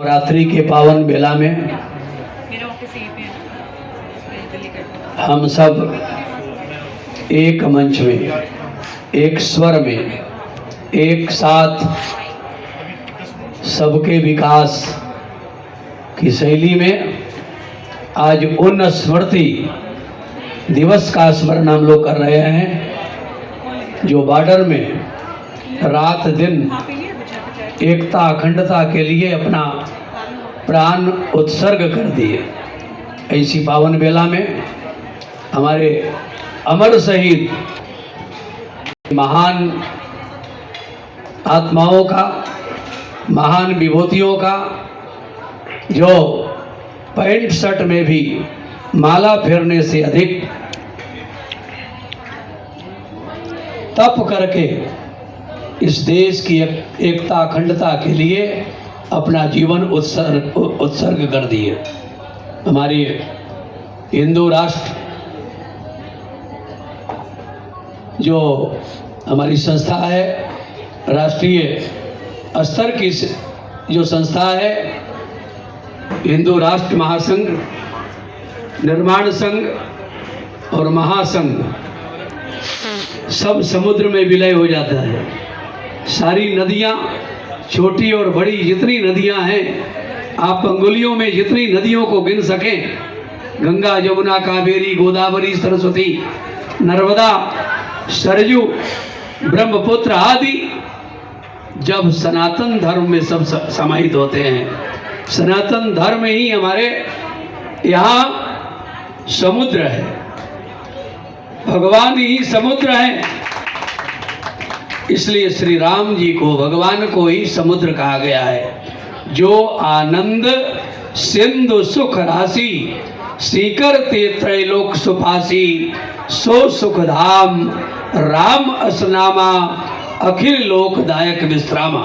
रात्रि के पावन बेला में हम सब एक मंच में, एक स्वर में, एक साथ सबके विकास की शैली में आज उन स्मृति दिवस का स्मरण हम लोग कर रहे हैं जो बॉर्डर में रात दिन एकता अखंडता के लिए अपना प्राण उत्सर्ग कर दिए। ऐसी पावन बेला में हमारे अमर शहीद महान आत्माओं का, महान विभूतियों का जो पैंट शर्ट में भी माला फेरने से अधिक तप करके इस देश की एकता अखंडता के लिए अपना जीवन उत्सर्ग कर दिए। हमारी हिंदू राष्ट्र जो हमारी संस्था है, राष्ट्रीय स्तर की जो संस्था है, हिंदू राष्ट्र महासंघ, निर्माण संघ और महासंघ, सब समुद्र में विलय हो जाता है। सारी नदियाँ, छोटी और बड़ी जितनी नदियाँ हैं, आप अंगुलियों में जितनी नदियों को गिन सकें, गंगा, यमुना, कावेरी, गोदावरी, सरस्वती, नर्मदा, सरयू, ब्रह्मपुत्र आदि जब सनातन धर्म में सब समाहित होते हैं, सनातन धर्म ही हमारे यहाँ समुद्र है, भगवान ही समुद्र है। इसलिए श्री राम जी को, भगवान को ही समुद्र कहा गया है। जो आनंद सिंधु सुख राशि, सीकर ते त्रैलोक सुपासी, सो सुख धाम राम असनामा, अखिल लोकदायक विश्रामा।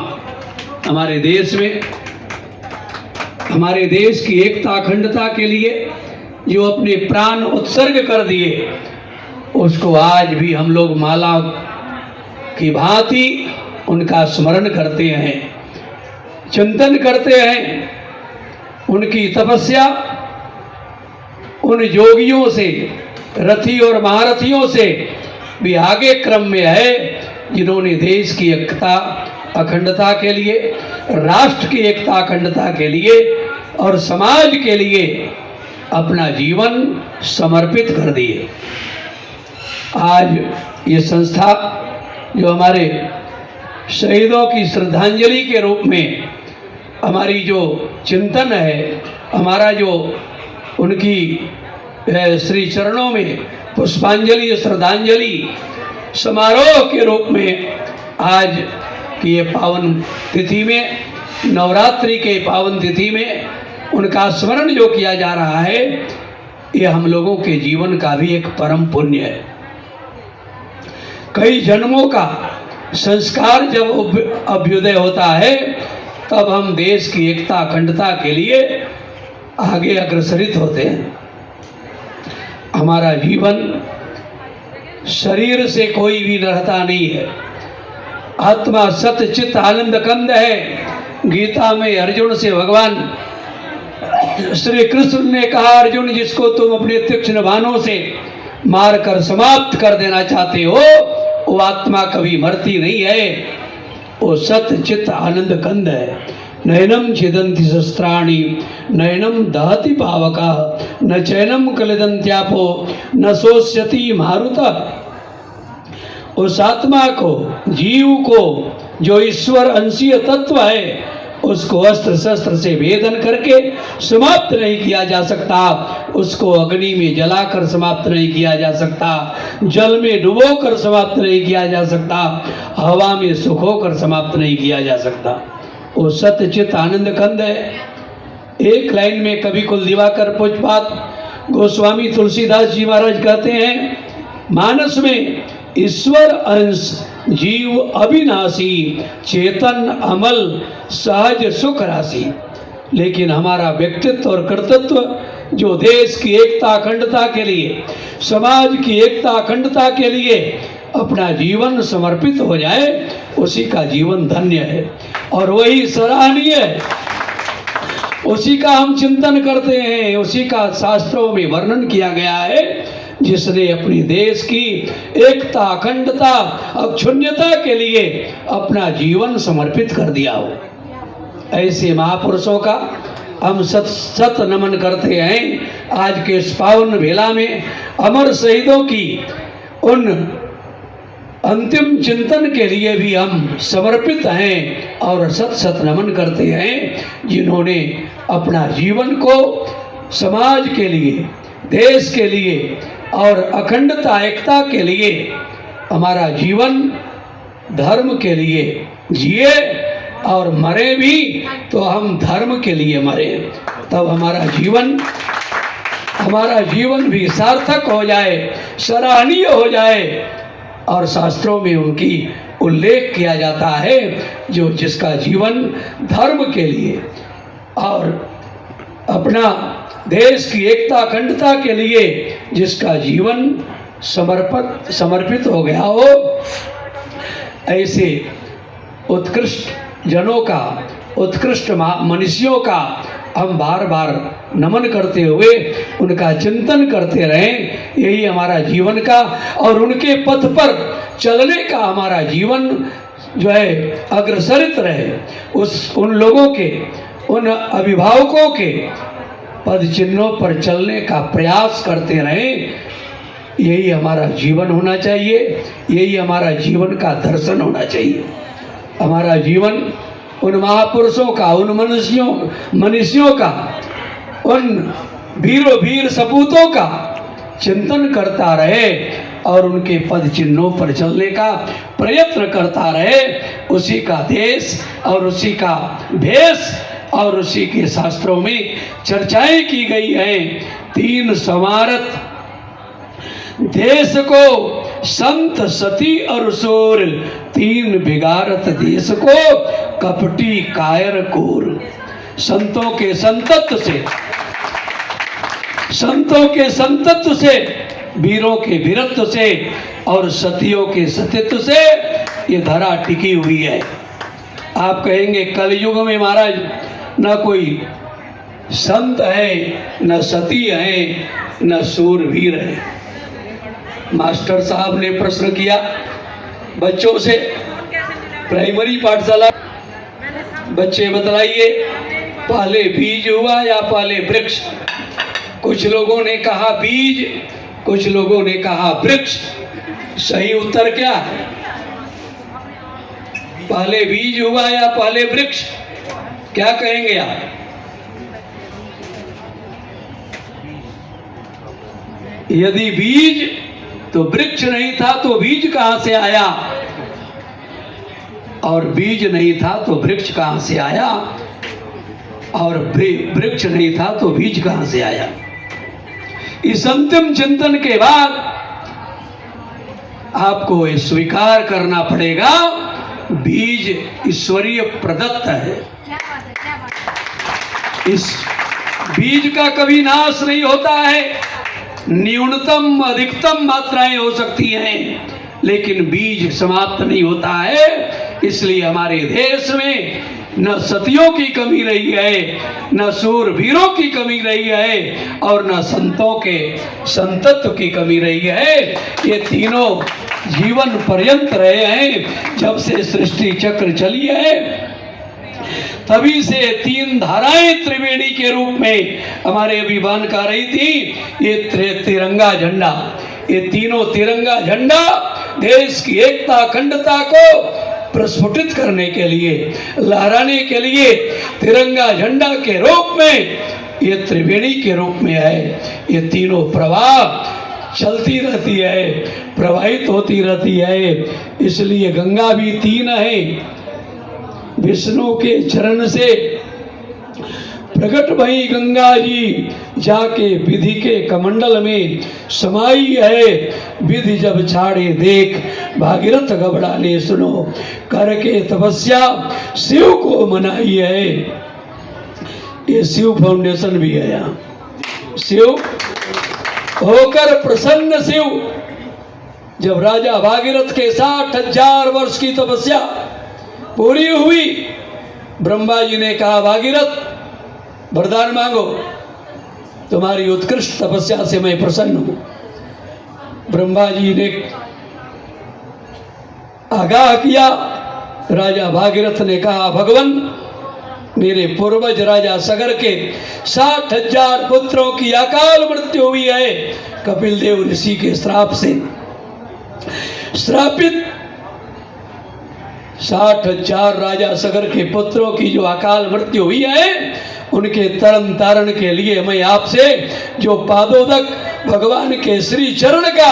हमारे देश में, हमारे देश की एकता अखंडता के लिए जो अपने प्राण उत्सर्ग कर दिए, उसको आज भी हम लोग माला की भांति उनका स्मरण करते हैं, चिंतन करते हैं। उनकी तपस्या उन योगियों से, रथी और महारथियों से भी आगे क्रम में है, जिन्होंने देश की एकता अखंडता के लिए, राष्ट्र की एकता अखंडता के लिए और समाज के लिए अपना जीवन समर्पित कर दिए। आज ये संस्था जो हमारे शहीदों की श्रद्धांजलि के रूप में हमारी जो चिंतन है, हमारा जो उनकी श्री चरणों में पुष्पांजलि, श्रद्धांजलि समारोह के रूप में आज की ये पावन तिथि में, नवरात्रि के पावन तिथि में उनका स्मरण जो किया जा रहा है, ये हम लोगों के जीवन का भी एक परम पुण्य है। कई जन्मों का संस्कार जब अभ्युदय होता है, तब हम देश की एकता अखंडता के लिए आगे अग्रसरित होते हैं। हमारा जीवन शरीर से कोई भी रहता नहीं है। आत्मा सत्य चित्त आनंद कंद है। गीता में अर्जुन से भगवान श्री कृष्ण ने कहा, अर्जुन, जिसको तुम अपने तीक्ष्ण बाणों से मारकर समाप्त कर देना चाहते हो, वो आत्मा कभी मरती नहीं है, वो सत्य चित्त आनंद कंद है। नयनम छिदन्ति शस्त्राणि, नयनम दहति पावका, न चैनम कलिदन्त्यापो, न शोष्यति मारुतः। उस आत्मा को, जीव को, जो ईश्वर अंशीय तत्व है, उसको अस्त्र शस्त्र से भेदन करके समाप्त नहीं किया जा सकता। उसको अग्नि में जलाकर समाप्त नहीं किया जा सकता, जल में डुबोकर समाप्त नहीं किया जा सकता, हवा में सुखोकर समाप्त नहीं किया जा सकता। वो सत्य चित्त आनंद कंद है। एक लाइन में कवि कुल दिवाकर पुष्पात गोस्वामी तुलसीदास जी महाराज कहते हैं, मानस में ईश्वर अंश जीव अविनाशी, चेतन अमल सहज सुख राशि। लेकिन हमारा व्यक्तित्व और कर्तृत्व जो देश की एकता अखंडता के लिए, समाज की एकता अखंडता के लिए अपना जीवन समर्पित हो जाए, उसी का जीवन धन्य है और वही सराहनीय है। उसी का हम चिंतन करते हैं, उसी का शास्त्रों में वर्णन किया गया है, जिसने अपनी देश की एकता, अखंडता, अक्षुण्यता के लिए अपना जीवन समर्पित कर दिया हो। ऐसे महापुरुषों का हम सत सत नमन करते हैं। आज के इस पावन बेला में अमर शहीदों की उन अंतिम चिंतन के लिए भी हम समर्पित हैं और सत सत नमन करते हैं, जिन्होंने अपना जीवन को समाज के लिए, देश के लिए और अखंडता, एकता के लिए, हमारा जीवन धर्म के लिए जिए और मरे भी तो हम धर्म के लिए मरे, तब हमारा जीवन भी सार्थक हो जाए, सराहनीय हो जाए। और शास्त्रों में उनकी उल्लेख किया जाता है, जो जिसका जीवन धर्म के लिए और अपना देश की एकता, अखंडता के लिए जिसका जीवन समर्पित हो गया हो, ऐसे उत्कृष्ट जनों का, उत्कृष्ट मनुष्यों का हम बार बार नमन करते हुए उनका चिंतन करते रहें। यही हमारा जीवन का और उनके पथ पर चलने का हमारा जीवन जो है अग्रसरित रहे। उन लोगों के, उन अभिभावकों के पद चिन्हों पर चलने का प्रयास करते रहें। यही हमारा जीवन होना चाहिए, यही हमारा जीवन का दर्शन होना चाहिए। हमारा जीवन उन महापुरुषों का, उन मनुष्यों का, उन वीर सपूतों का चिंतन करता रहे और उनके पद चिन्हों पर चलने का प्रयत्न करता रहे। उसी का देश और उसी का भेष और उसी के शास्त्रों में चर्चाएं की गई हैं। 3 समारत देश को, संत सती और सूर, 3 बिगारत देश को, कपटी कायर कूर। संतों के संतत्व से, वीरों के वीरत्व से और सतियों के सतित्व से ये धरा टिकी हुई है। आप कहेंगे कलयुग में महाराज न कोई संत है, न सती है, न सूरवीर है। मास्टर साहब ने प्रश्न किया बच्चों से, प्राइमरी पाठशाला, बच्चे बतलाइए पहले बीज हुआ या पहले वृक्ष? कुछ लोगों ने कहा बीज, कुछ लोगों ने कहा वृक्ष। सही उत्तर क्या है? पहले बीज हुआ या पहले वृक्ष? क्या कहेंगे आप? यदि बीज तो वृक्ष नहीं था तो बीज कहां से आया, और बीज नहीं था तो वृक्ष कहां से आया, और वृक्ष नहीं था तो बीज कहां से आया? इस अंतिम चिंतन के बाद आपको ये स्वीकार करना पड़ेगा, बीज ईश्वरीय प्रदत्त है। इस बीज का कभी नाश नहीं होता है। न्यूनतम अधिकतम मात्राएं हो सकती हैं, लेकिन बीज समाप्त नहीं होता है। इसलिए हमारे देश में न सतियों की कमी रही है, न सूरवीरों की कमी रही है, और न संतों के संतत्व की कमी रही है। ये तीनों जीवन पर्यंत रहे हैं। जब से सृष्टि चक्र चली है, तभी से 3 धाराएं त्रिवेणी के रूप में हमारे अभिमान का रही थी। ये तिरंगा झंडा, ये तीनों तिरंगा झंडा देश की एकता, अखंडता को प्रस्फुटित करने के लिए, लहराने के लिए तिरंगा झंडा के रूप में, ये त्रिवेणी के रूप में है। ये तीनों प्रवाह चलती रहती है, प्रवाहित होती रहती है। इसलिए गंगा भी 3 है। विष्णु के चरण से प्रकट भई गंगा जी, जाके विधि के कमंडल में समाई है। विधि जब छाड़े देख, भागीरथ घबराने सुनो, करके तपस्या शिव को मनाई है। ये शिव फाउंडेशन भी है यहाँ। शिव होकर प्रसन्न शिव, जब राजा भागीरथ के 60,000 वर्ष की तपस्या पूरी हुई, ब्रह्मा जी ने कहा भागीरथ वरदान मांगो, तुम्हारी उत्कृष्ट तपस्या से मैं प्रसन्न हूं। ब्रह्मा जी ने आगाह किया। राजा भागीरथ ने कहा, भगवान, मेरे पूर्वज राजा सगर के 60,000 पुत्रों की अकाल मृत्यु हुई है। कपिल देव ऋषि के श्राप से श्रापित 60,000 राजा सगर के पुत्रों की जो अकाल मृत्यु हुई है, उनके तरन तारण के लिए मैं आपसे जो पादोदक भगवान के श्री चरण का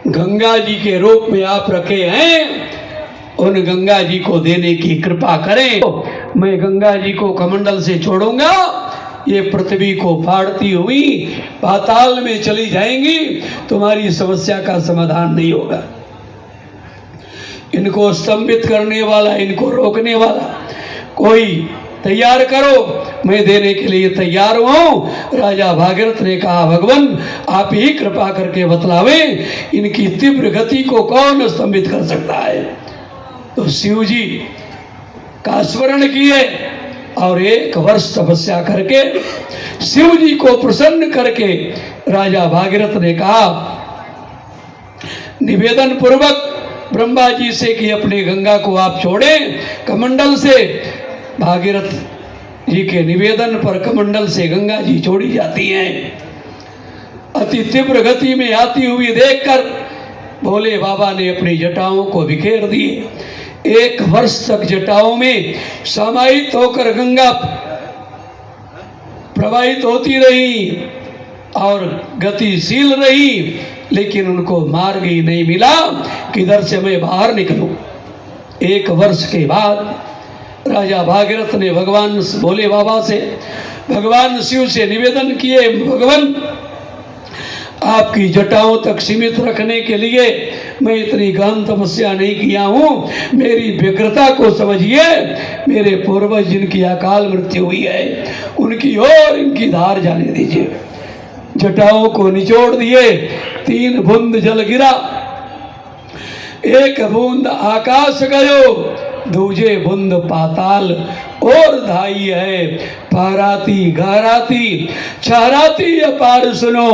गंगा जी के रूप में आप रखे हैं, उन गंगा जी को देने की कृपा करें। मैं गंगा जी को कमंडल से छोड़ूंगा, ये पृथ्वी को फाड़ती हुई पाताल में चली जाएंगी, तुम्हारी समस्या का समाधान नहीं होगा। इनको स्तंभित करने वाला, इनको रोकने वाला कोई तैयार करो, मैं देने के लिए तैयार हूं। राजा भागीरथ ने कहा, भगवान, आप ही कृपा करके बतलावें, इनकी तीव्र गति को कौन स्तंभित कर सकता है। तो शिव जी का स्मरण किए और 1 वर्ष तपस्या करके शिव जी को प्रसन्न करके राजा भागीरथ ने कहा निवेदन पूर्वक ब्रह्मा जी से कि अपने गंगा को आप छोड़ें कमंडल से। भागीरथ जी के निवेदन पर कमंडल से गंगा जी छोड़ी जाती हैं। अति तीव्र गति में आती हुई देखकर भोले बाबा ने अपनी जटाओं को बिखेर दिए। 1 वर्ष तक जटाओं में समाहित होकर गंगा प्रवाहित होती रही और गतिशील रही, लेकिन उनको मार्ग ही नहीं मिला किधर से मैं बाहर निकलूं। 1 वर्ष के बाद राजा भागीरथ ने भगवान भोले बाबा से, भगवान शिव से निवेदन किए, भगवान, आपकी जटाओं तक सीमित रखने के लिए मैं इतनी गहन तपस्या नहीं किया हूं, मेरी व्यग्रता को समझिए। मेरे पूर्वज जिनकी अकाल मृत्यु हुई है, उनकी ओर इनकी धार जाने दीजिए। जटाओं को निचोड़ दिए, 3 बूंद जल गिरा, 1 बूंद आकाश गयो, दूजे बूंद पाताल और धाई है। पाराती गाराती छहराती अपार सुनो,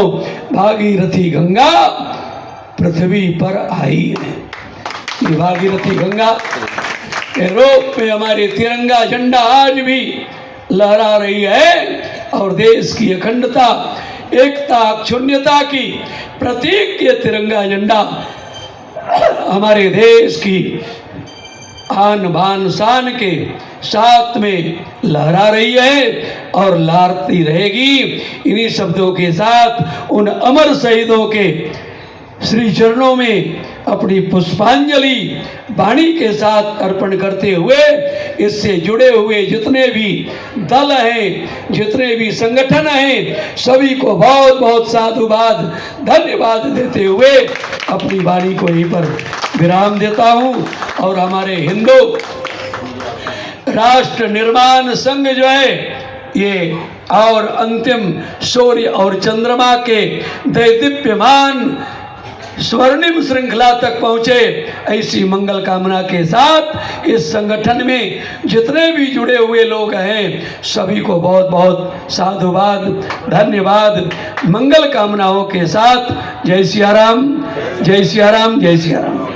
भागीरथी गंगा पृथ्वी पर आई है। ये भागीरथी गंगा के रूप में हमारे तिरंगा झंडा आज भी लहरा रही है और देश की अखंडता, एकता, अक्षुण्यता की प्रतीक ये तिरंगा झंडा हमारे देश की आन बान शान के साथ में लहरा रही है और लहराती रहेगी। इन्हीं शब्दों के साथ उन अमर शहीदों के श्री चरणों में अपनी पुष्पांजलि वाणी के साथ अर्पण करते हुए इससे जुड़े हुए जितने भी दल हैं, जितने भी संगठन हैं, सभी को बहुत बहुत साधुवाद, धन्यवाद देते हुए अपनी वाणी को यहीं पर विराम देता हूं। और हमारे हिंदू राष्ट्र निर्माण संघ जो है, ये और अंतिम सूर्य और चंद्रमा के दैदीप्यमान स्वर्णिम श्रृंखला तक पहुंचे, ऐसी मंगल कामना के साथ इस संगठन में जितने भी जुड़े हुए लोग हैं, सभी को बहुत बहुत साधुवाद, धन्यवाद, मंगल कामनाओं के साथ जय सिया राम, जय सिया राम, जय सिया राम।